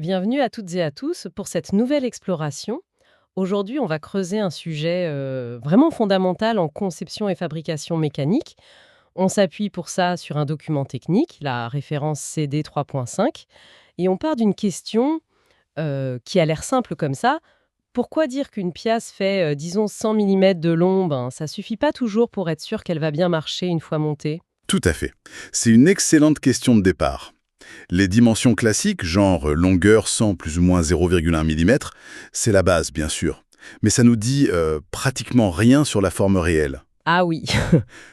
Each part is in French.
Bienvenue à toutes et à tous pour cette nouvelle exploration. Aujourd'hui, on va creuser un sujet vraiment fondamental en conception et fabrication mécanique. On s'appuie pour ça sur un document technique, la référence CD 3.5, et on part d'une question qui a l'air simple comme ça. Pourquoi dire qu'une pièce fait, disons, 100 mm de long? Ça suffit pas toujours pour être sûr qu'elle va bien marcher une fois montée. Tout à fait. C'est une excellente question de départ. Les dimensions classiques, genre longueur 100 plus ou moins 0,1 mm, c'est la base, bien sûr. Mais ça nous dit pratiquement rien sur la forme réelle. Ah oui.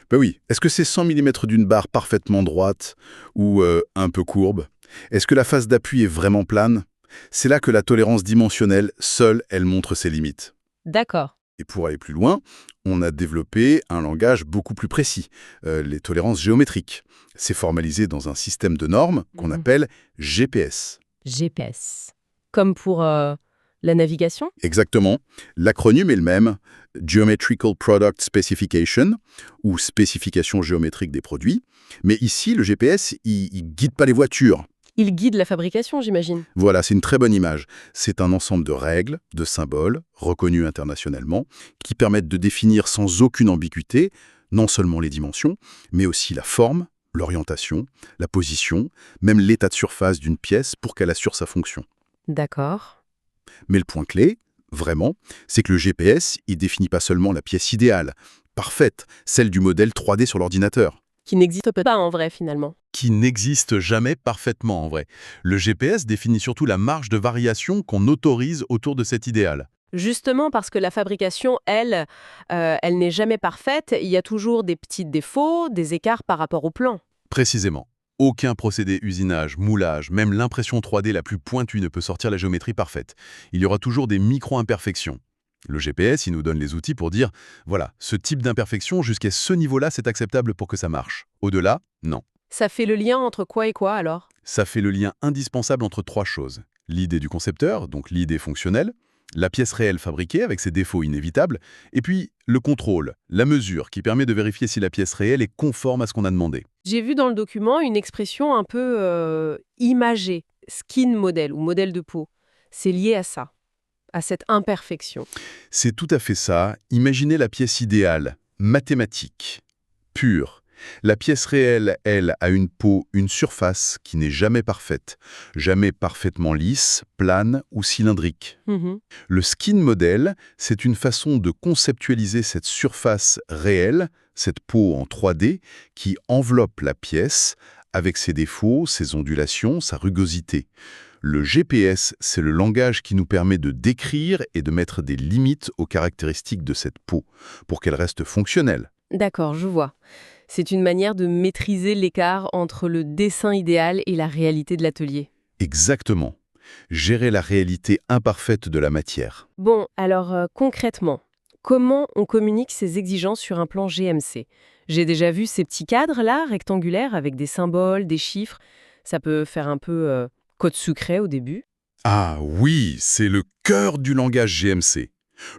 Ben oui, est-ce que c'est 100 mm d'une barre parfaitement droite ou un peu courbe? Est-ce que la face d'appui est vraiment plane? C'est là que la tolérance dimensionnelle, seule, elle montre ses limites. D'accord. Et pour aller plus loin, on a développé un langage beaucoup plus précis, les tolérances géométriques. C'est formalisé dans un système de normes qu'on Mhm. appelle GPS. GPS. Comme pour la navigation? Exactement. L'acronyme est le même, Geometrical Product Specification, ou spécification géométrique des produits. Mais ici, le GPS, il guide pas les voitures. Il guide la fabrication, j'imagine. Voilà, c'est une très bonne image. C'est un ensemble de règles, de symboles, reconnus internationalement, qui permettent de définir sans aucune ambiguïté non seulement les dimensions, mais aussi la forme, l'orientation, la position, même l'état de surface d'une pièce pour qu'elle assure sa fonction. D'accord. Mais le point clé, vraiment, c'est que le GPS, il définit pas seulement la pièce idéale, parfaite, celle du modèle 3D sur l'ordinateur, Qui n'existe pas en vrai, finalement. qui n'existe jamais parfaitement en vrai. Le GPS définit surtout la marge de variation qu'on autorise autour de cet idéal. Justement parce que la fabrication, elle n'est jamais parfaite. Il y a toujours des petits défauts, des écarts par rapport au plan. Précisément. Aucun procédé usinage, moulage, même l'impression 3D la plus pointue ne peut sortir la géométrie parfaite. Il y aura toujours des micro-imperfections. Le GPS, il nous donne les outils pour dire, voilà, ce type d'imperfection, jusqu'à ce niveau-là, c'est acceptable pour que ça marche. Au-delà, non. Ça fait le lien entre quoi et quoi, alors? Ça fait le lien indispensable entre trois choses. L'idée du concepteur, donc l'idée fonctionnelle, la pièce réelle fabriquée avec ses défauts inévitables, et puis le contrôle, la mesure qui permet de vérifier si la pièce réelle est conforme à ce qu'on a demandé. J'ai vu dans le document une expression un peu imagée, skin model ou modèle de peau. C'est lié à ça, à cette imperfection. C'est tout à fait ça. Imaginez la pièce idéale, mathématique, pure. La pièce réelle, elle, a une peau, une surface qui n'est jamais parfaite, jamais parfaitement lisse, plane ou cylindrique. Mhm. Le skin model, c'est une façon de conceptualiser cette surface réelle, cette peau en 3D, qui enveloppe la pièce avec ses défauts, ses ondulations, sa rugosité. Le GPS, c'est le langage qui nous permet de décrire et de mettre des limites aux caractéristiques de cette peau, pour qu'elle reste fonctionnelle. D'accord, je vois. C'est une manière de maîtriser l'écart entre le dessin idéal et la réalité de l'atelier. Exactement. Gérer la réalité imparfaite de la matière. Bon, alors concrètement, comment on communique ces exigences sur un plan GMC? J'ai déjà vu ces petits cadres-là, rectangulaires, avec des symboles, des chiffres. Ça peut faire un peu code secret au début. Ah oui, c'est le cœur du langage GMC.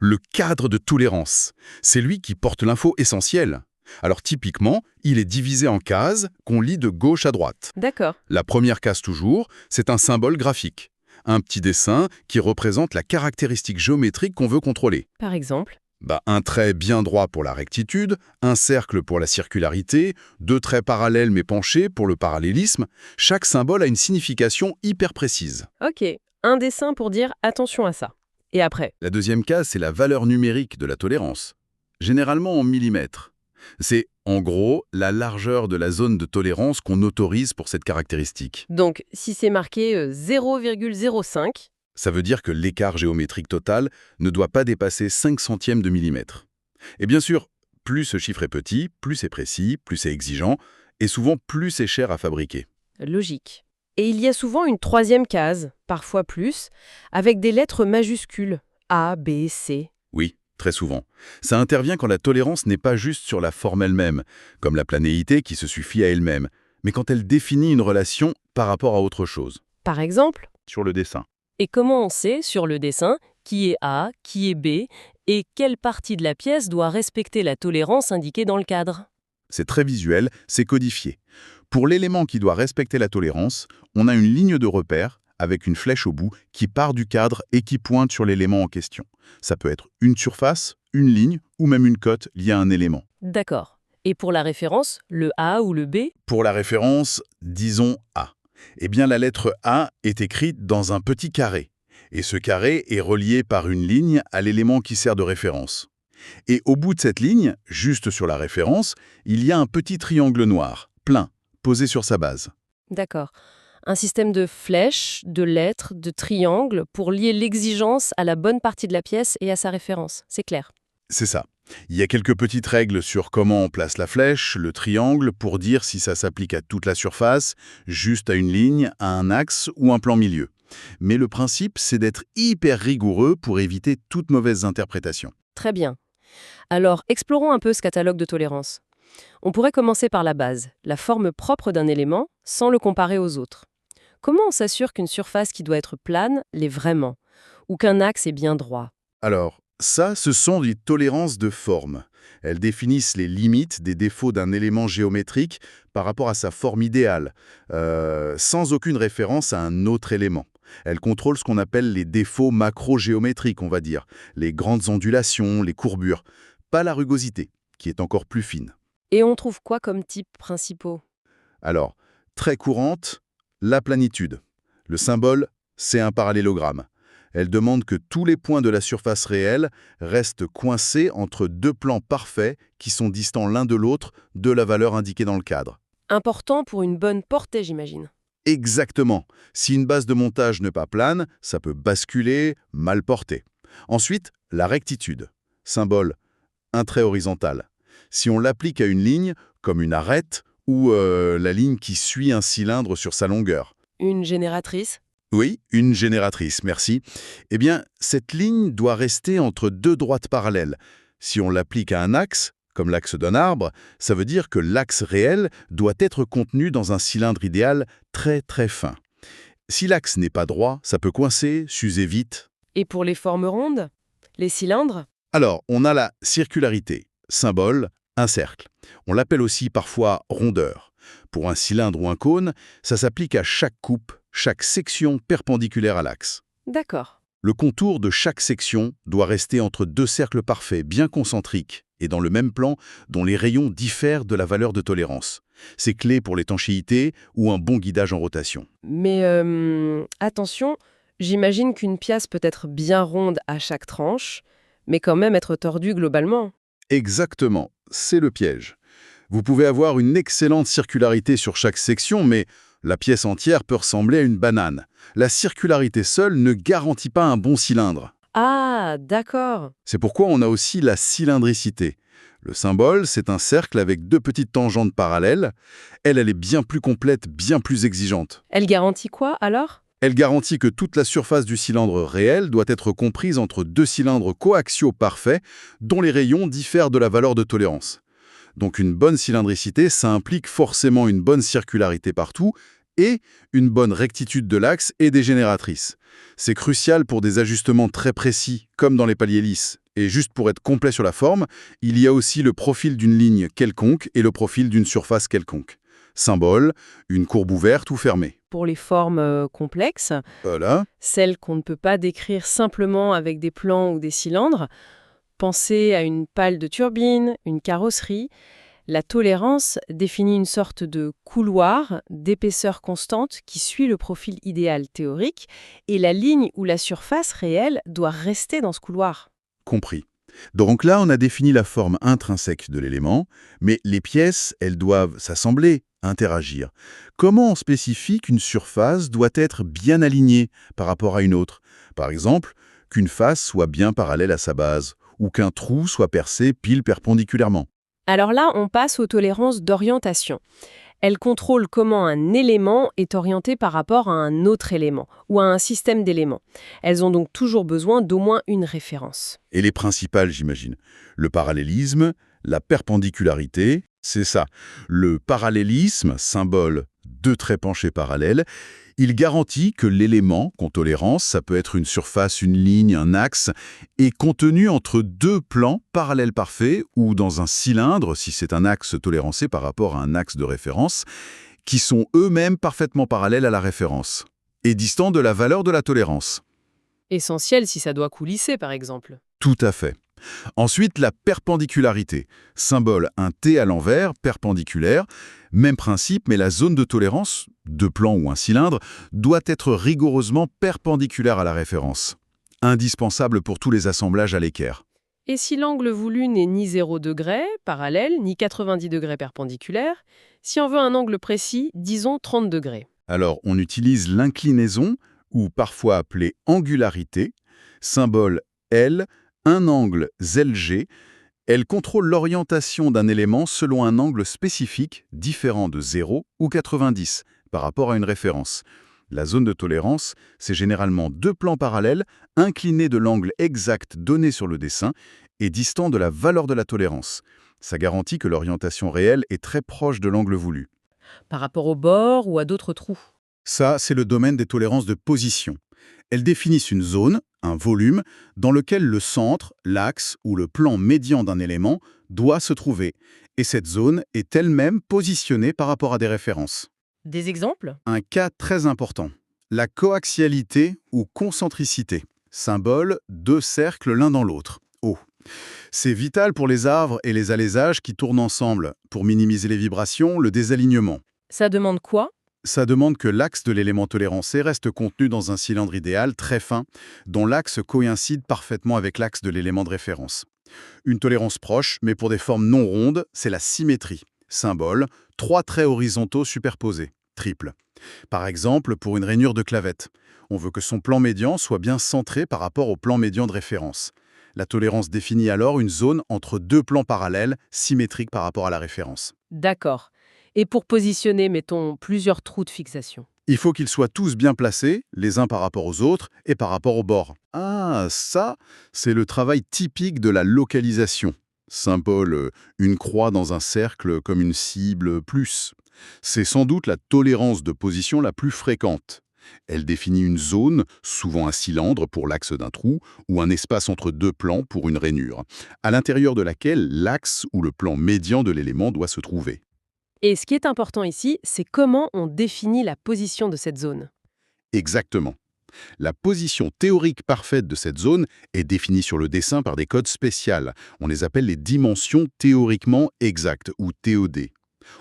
Le cadre de tolérance. C'est lui qui porte l'info essentielle. Alors typiquement, il est divisé en cases qu'on lit de gauche à droite. D'accord. La première case toujours, c'est un symbole graphique. Un petit dessin qui représente la caractéristique géométrique qu'on veut contrôler. Par exemple. Un trait bien droit pour la rectitude, un cercle pour la circularité, deux traits parallèles mais penchés pour le parallélisme. Chaque symbole a une signification hyper précise. Ok, un dessin pour dire attention à ça. Et après? La deuxième case, c'est la valeur numérique de la tolérance, généralement en millimètres. C'est, en gros, la largeur de la zone de tolérance qu'on autorise pour cette caractéristique. Donc, si c'est marqué 0,05, Ça veut dire que l'écart géométrique total ne doit pas dépasser 5 centièmes de millimètre. Et bien sûr, plus ce chiffre est petit, plus c'est précis, plus c'est exigeant, et souvent plus c'est cher à fabriquer. logique. Et il y a souvent une troisième case, parfois plus, avec des lettres majuscules, A, B, C. Oui, très souvent. Ça intervient quand la tolérance n'est pas juste sur la forme elle-même, comme la planéité qui se suffit à elle-même, mais quand elle définit une relation par rapport à autre chose. Par exemple. Sur le dessin. Et comment on sait, sur le dessin, qui est A, qui est B, et quelle partie de la pièce doit respecter la tolérance indiquée dans le cadre? C'est très visuel, c'est codifié. Pour l'élément qui doit respecter la tolérance, on a une ligne de repère avec une flèche au bout qui part du cadre et qui pointe sur l'élément en question. Ça peut être une surface, une ligne ou même une cote liée à un élément. D'accord. Et pour la référence, le A ou le B? Pour la référence, disons A. Eh bien, la lettre A est écrite dans un petit carré. Et ce carré est relié par une ligne à l'élément qui sert de référence. Et au bout de cette ligne, juste sur la référence, il y a un petit triangle noir, plein, posé sur sa base. D'accord. Un système de flèches, de lettres, de triangles pour lier l'exigence à la bonne partie de la pièce et à sa référence. C'est clair. C'est ça. Il y a quelques petites règles sur comment on place la flèche, le triangle, pour dire si ça s'applique à toute la surface, juste à une ligne, à un axe ou un plan milieu. Mais le principe, c'est d'être hyper rigoureux pour éviter toute mauvaise interprétation. Très bien. Alors, explorons un peu ce catalogue de tolérance. On pourrait commencer par la base, la forme propre d'un élément, sans le comparer aux autres. Comment on s'assure qu'une surface qui doit être plane l'est vraiment, ou qu'un axe est bien droit? Alors, ça, ce sont des tolérances de forme. Elles définissent les limites des défauts d'un élément géométrique par rapport à sa forme idéale, sans aucune référence à un autre élément. Elles contrôlent ce qu'on appelle les défauts macro-géométriques, on va dire, les grandes ondulations, les courbures, pas la rugosité, qui est encore plus fine. Et on trouve quoi comme types principaux? Alors, très courante, la planitude. Le symbole, c'est un parallélogramme. Elle demande que tous les points de la surface réelle restent coincés entre deux plans parfaits qui sont distants l'un de l'autre de la valeur indiquée dans le cadre. Important pour une bonne portée, j'imagine. Exactement. Si une base de montage n'est pas plane, ça peut basculer, mal porter. Ensuite, la rectitude. Symbole, un trait horizontal. Si on l'applique à une ligne, comme une arête, ou la ligne qui suit un cylindre sur sa longueur. Une génératrice? Oui, une génératrice, merci. Eh bien, cette ligne doit rester entre deux droites parallèles. Si on l'applique à un axe, comme l'axe d'un arbre, ça veut dire que l'axe réel doit être contenu dans un cylindre idéal très très fin. Si l'axe n'est pas droit, ça peut coincer, s'user vite. Et pour les formes rondes? Les cylindres? Alors, on a la circularité, symbole, un cercle. On l'appelle aussi parfois rondeur. Pour un cylindre ou un cône, ça s'applique à chaque coupe, chaque section perpendiculaire à l'axe. D'accord. Le contour de chaque section doit rester entre deux cercles parfaits, bien concentriques, et dans le même plan, dont les rayons diffèrent de la valeur de tolérance. C'est clé pour l'étanchéité ou un bon guidage en rotation. Mais attention, j'imagine qu'une pièce peut être bien ronde à chaque tranche, mais quand même être tordue globalement. Exactement, c'est le piège. Vous pouvez avoir une excellente circularité sur chaque section, mais la pièce entière peut ressembler à une banane. La circularité seule ne garantit pas un bon cylindre. Ah, d'accord. C'est pourquoi on a aussi la cylindricité. Le symbole, c'est un cercle avec deux petites tangentes parallèles. Elle est bien plus complète, bien plus exigeante. Elle garantit quoi alors? Elle garantit que toute la surface du cylindre réel doit être comprise entre deux cylindres coaxiaux parfaits dont les rayons diffèrent de la valeur de tolérance. Donc une bonne cylindricité, ça implique forcément une bonne circularité partout et une bonne rectitude de l'axe et des génératrices. C'est crucial pour des ajustements très précis, comme dans les paliers lisses. Et juste pour être complet sur la forme, il y a aussi le profil d'une ligne quelconque et le profil d'une surface quelconque. Symbole, une courbe ouverte ou fermée. Pour les formes complexes, Voilà. celles qu'on ne peut pas décrire simplement avec des plans ou des cylindres, pensez à une pale de turbine, une carrosserie. La tolérance définit une sorte de couloir d'épaisseur constante qui suit le profil idéal théorique et la ligne ou la surface réelle doit rester dans ce couloir. Compris. Donc là, on a défini la forme intrinsèque de l'élément, mais les pièces, elles doivent s'assembler, interagir. Comment on spécifie qu'une surface doit être bien alignée par rapport à une autre? Par exemple, qu'une face soit bien parallèle à sa base, ou qu'un trou soit percé pile perpendiculairement. Alors là, on passe aux tolérances d'orientation. Elles contrôlent comment un élément est orienté par rapport à un autre élément ou à un système d'éléments. Elles ont donc toujours besoin d'au moins une référence. Et les principales, j'imagine. Le parallélisme, la perpendicularité, c'est ça. Le parallélisme, symbole deux traits penchés parallèles, il garantit que l'élément qu'on tolérance, ça peut être une surface, une ligne, un axe, est contenu entre deux plans parallèles parfaits ou dans un cylindre, si c'est un axe tolérancé par rapport à un axe de référence, qui sont eux-mêmes parfaitement parallèles à la référence. et distant de la valeur de la tolérance. Essentiel si ça doit coulisser, par exemple. Tout à fait. Ensuite, la perpendicularité. Symbole un T à l'envers, perpendiculaire. Même principe, mais la zone de tolérance, deux plans ou un cylindre, doit être rigoureusement perpendiculaire à la référence. Indispensable pour tous les assemblages à l'équerre. Et si l'angle voulu n'est ni 0 degré parallèle, ni 90 degrés perpendiculaire, si on veut un angle précis, disons 30 degrés. Alors, on utilise l'inclinaison, ou parfois appelée angularité, symbole L, un angle ZLG. Elle contrôle l'orientation d'un élément selon un angle spécifique différent de 0 ou 90 par rapport à une référence. La zone de tolérance, c'est généralement deux plans parallèles inclinés de l'angle exact donné sur le dessin et distant de la valeur de la tolérance. Ça garantit que l'orientation réelle est très proche de l'angle voulu. Par rapport au bord ou à d'autres trous. Ça, c'est le domaine des tolérances de position. Elles définissent une zone, un volume, dans lequel le centre, l'axe ou le plan médian d'un élément doit se trouver. Et cette zone est elle-même positionnée par rapport à des références. Des exemples? Un cas très important, la coaxialité ou concentricité, symbole deux cercles l'un dans l'autre, O. C'est vital pour les arbres et les alaisages qui tournent ensemble, pour minimiser les vibrations, le désalignement. Ça demande quoi? Ça demande que l'axe de l'élément tolérancé reste contenu dans un cylindre idéal très fin, dont l'axe coïncide parfaitement avec l'axe de l'élément de référence. Une tolérance proche, mais pour des formes non rondes, c'est la symétrie. Symbole, trois traits horizontaux superposés, triple. Par exemple, pour une rainure de clavette, on veut que son plan médian soit bien centré par rapport au plan médian de référence. La tolérance définit alors une zone entre deux plans parallèles, symétriques par rapport à la référence. D'accord. Et pour positionner, mettons, plusieurs trous de fixation. Il faut qu'ils soient tous bien placés, les uns par rapport aux autres et par rapport au bord. Ah, ça, c'est le travail typique de la localisation. Symbole, une croix dans un cercle comme une cible plus. C'est sans doute la tolérance de position la plus fréquente. Elle définit une zone, souvent un cylindre pour l'axe d'un trou, ou un espace entre deux plans pour une rainure, à l'intérieur de laquelle l'axe ou le plan médian de l'élément doit se trouver. Et ce qui est important ici, c'est comment on définit la position de cette zone. Exactement. La position théorique parfaite de cette zone est définie sur le dessin par des codes spéciaux. On les appelle les dimensions théoriquement exactes, ou TOD.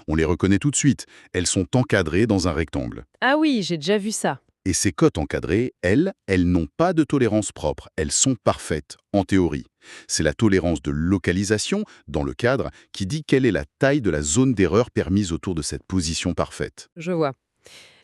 On les reconnaît tout de suite. Elles sont encadrées dans un rectangle. Ah oui, j'ai déjà vu ça. Et ces cotes encadrées, elles n'ont pas de tolérance propre. Elles sont parfaites, en théorie. C'est la tolérance de localisation, dans le cadre, qui dit quelle est la taille de la zone d'erreur permise autour de cette position parfaite. Je vois.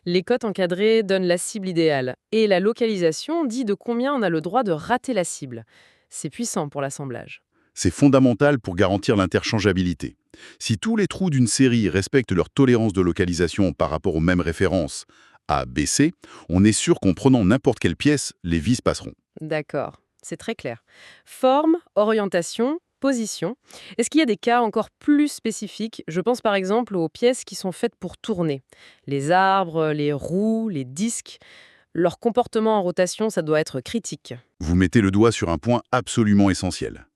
Les cotes encadrées donnent la cible idéale. Et la localisation dit de combien on a le droit de rater la cible. C'est puissant pour l'assemblage. C'est fondamental pour garantir l'interchangeabilité. Si tous les trous d'une série respectent leur tolérance de localisation par rapport aux mêmes références, A, B, C, on est sûr qu'en prenant n'importe quelle pièce, les vis passeront. D'accord, c'est très clair. Forme, orientation, position. Est-ce qu'il y a des cas encore plus spécifiques? Je pense par exemple aux pièces qui sont faites pour tourner. Les arbres, les roues, les disques. Leur comportement en rotation, ça doit être critique. Vous mettez le doigt sur un point absolument essentiel.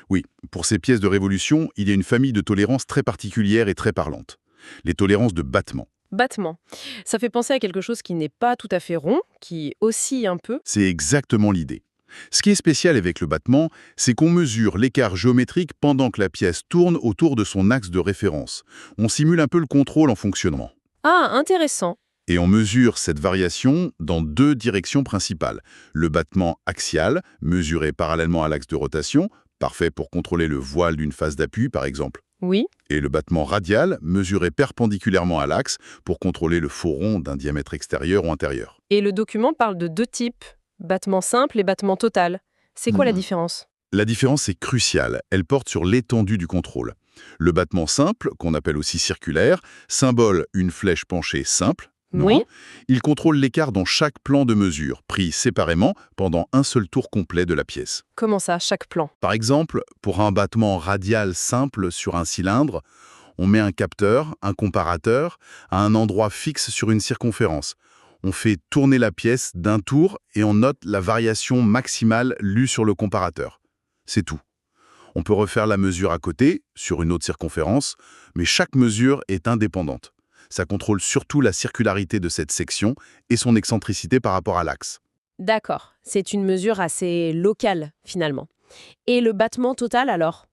Oui, pour ces pièces de révolution, il y a une famille de tolérances très particulière et très parlante. Les tolérances de battement. Battement. Ça fait penser à quelque chose qui n'est pas tout à fait rond, qui oscille un peu. C'est exactement l'idée. Ce qui est spécial avec le battement, c'est qu'on mesure l'écart géométrique pendant que la pièce tourne autour de son axe de référence. On simule un peu le contrôle en fonctionnement. Ah, intéressant. Et on mesure cette variation dans deux directions principales. Le battement axial, mesuré parallèlement à l'axe de rotation, parfait pour contrôler le voile d'une phase d'appui par exemple. Oui. Et le battement radial, mesuré perpendiculairement à l'axe pour contrôler le faux rond d'un diamètre extérieur ou intérieur. Et le document parle de deux types, battement simple et battement total. C'est quoi la différence? La différence est cruciale, elle porte sur l'étendue du contrôle. Le battement simple, qu'on appelle aussi circulaire, symbole une flèche penchée simple. Oui. Il contrôle l'écart dans chaque plan de mesure, pris séparément pendant un seul tour complet de la pièce. Comment ça, chaque plan? Par exemple, pour un battement radial simple sur un cylindre, on met un capteur, un comparateur, à un endroit fixe sur une circonférence. On fait tourner la pièce d'un tour et on note la variation maximale lue sur le comparateur. C'est tout. On peut refaire la mesure à côté, sur une autre circonférence, mais chaque mesure est indépendante. Ça contrôle surtout la circularité de cette section et son excentricité par rapport à l'axe. D'accord, c'est une mesure assez locale finalement. Et le battement total alors?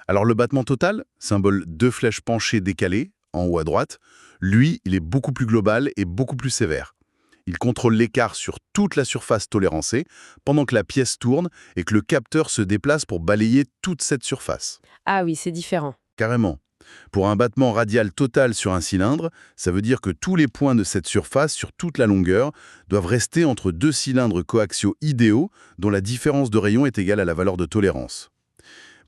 Alors le battement total, symbole 2 flèches penchées décalées, en haut à droite, lui, il est beaucoup plus global et beaucoup plus sévère. Il contrôle l'écart sur toute la surface tolérancée pendant que la pièce tourne et que le capteur se déplace pour balayer toute cette surface. Ah oui, c'est différent. Carrément. Pour un battement radial total sur un cylindre, ça veut dire que tous les points de cette surface sur toute la longueur doivent rester entre 2 cylindres coaxiaux idéaux dont la différence de rayon est égale à la valeur de tolérance.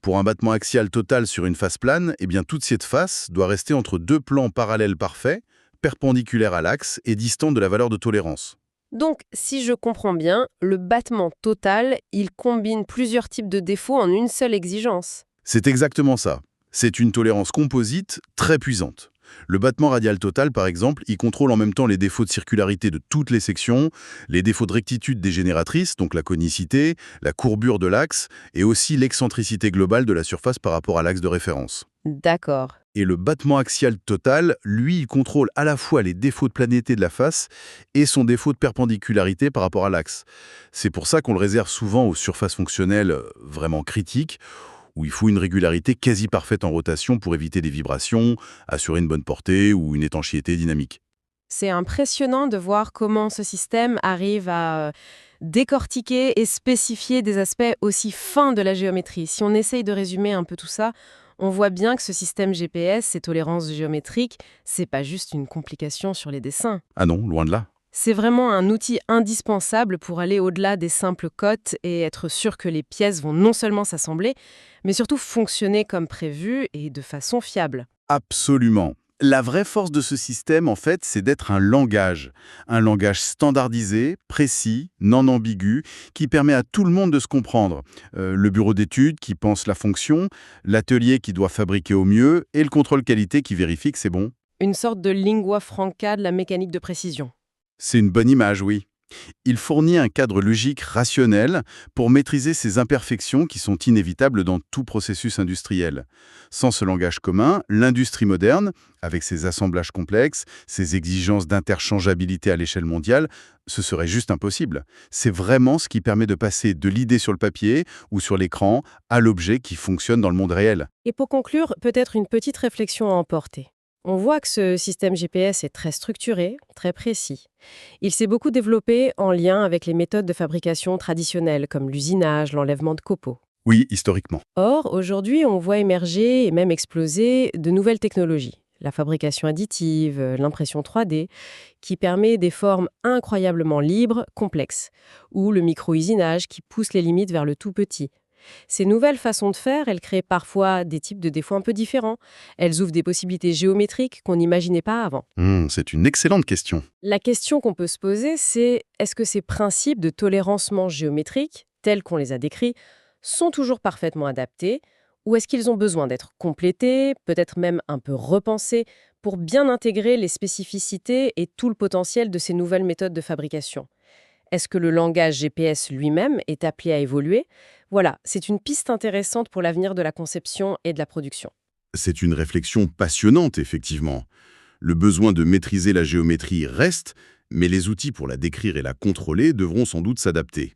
Pour un battement axial total sur une face plane, eh bien toute cette face doit rester entre 2 plans parallèles parfaits, perpendiculaires à l'axe et distants de la valeur de tolérance. Donc, si je comprends bien, le battement total, il combine plusieurs types de défauts en une seule exigence. C'est exactement ça. C'est une tolérance composite très puissante. Le battement radial total, par exemple, il contrôle en même temps les défauts de circularité de toutes les sections, les défauts de rectitude des génératrices, donc la conicité, la courbure de l'axe, et aussi l'excentricité globale de la surface par rapport à l'axe de référence. D'accord. Et le battement axial total, lui, il contrôle à la fois les défauts de planété de la face et son défaut de perpendicularité par rapport à l'axe. C'est pour ça qu'on le réserve souvent aux surfaces fonctionnelles vraiment critiques, où il faut une régularité quasi parfaite en rotation pour éviter des vibrations, assurer une bonne portée ou une étanchéité dynamique. C'est impressionnant de voir comment ce système arrive à décortiquer et spécifier des aspects aussi fins de la géométrie. Si on essaye de résumer un peu tout ça, on voit bien que ce système GPS, ces tolérances géométriques, c'est pas juste une complication sur les dessins. Ah non, loin de là. C'est vraiment un outil indispensable pour aller au-delà des simples cotes et être sûr que les pièces vont non seulement s'assembler, mais surtout fonctionner comme prévu et de façon fiable. Absolument. La vraie force de ce système, en fait, c'est d'être un langage standardisé, précis, non ambigu, qui permet à tout le monde de se comprendre. Le bureau d'études qui pense la fonction, l'atelier qui doit fabriquer au mieux, et le contrôle qualité qui vérifie que c'est bon. Une sorte de lingua franca de la mécanique de précision. C'est une bonne image, oui. Il fournit un cadre logique rationnel pour maîtriser ces imperfections qui sont inévitables dans tout processus industriel. Sans ce langage commun, l'industrie moderne, avec ses assemblages complexes, ses exigences d'interchangeabilité à l'échelle mondiale, ce serait juste impossible. C'est vraiment ce qui permet de passer de l'idée sur le papier ou sur l'écran à l'objet qui fonctionne dans le monde réel. Et pour conclure, peut-être une petite réflexion à emporter. On voit que ce système GPS est très structuré, très précis. Il s'est beaucoup développé en lien avec les méthodes de fabrication traditionnelles, comme l'usinage, l'enlèvement de copeaux. Oui, historiquement. Or, aujourd'hui, on voit émerger et même exploser de nouvelles technologies. La fabrication additive, l'impression 3D, qui permet des formes incroyablement libres, complexes, ou le micro-usinage qui pousse les limites vers le tout petit. Ces nouvelles façons de faire, elles créent parfois des types de défauts un peu différents. Elles ouvrent des possibilités géométriques qu'on n'imaginait pas avant. C'est une excellente question. La question qu'on peut se poser, c'est est-ce que ces principes de tolérancement géométrique, tels qu'on les a décrits, sont toujours parfaitement adaptés, ou est-ce qu'ils ont besoin d'être complétés, peut-être même un peu repensés, pour bien intégrer les spécificités et tout le potentiel de ces nouvelles méthodes de fabrication? Est-ce que le langage GPS lui-même est appelé à évoluer? Voilà, c'est une piste intéressante pour l'avenir de la conception et de la production. C'est une réflexion passionnante, effectivement. Le besoin de maîtriser la géométrie reste, mais les outils pour la décrire et la contrôler devront sans doute s'adapter.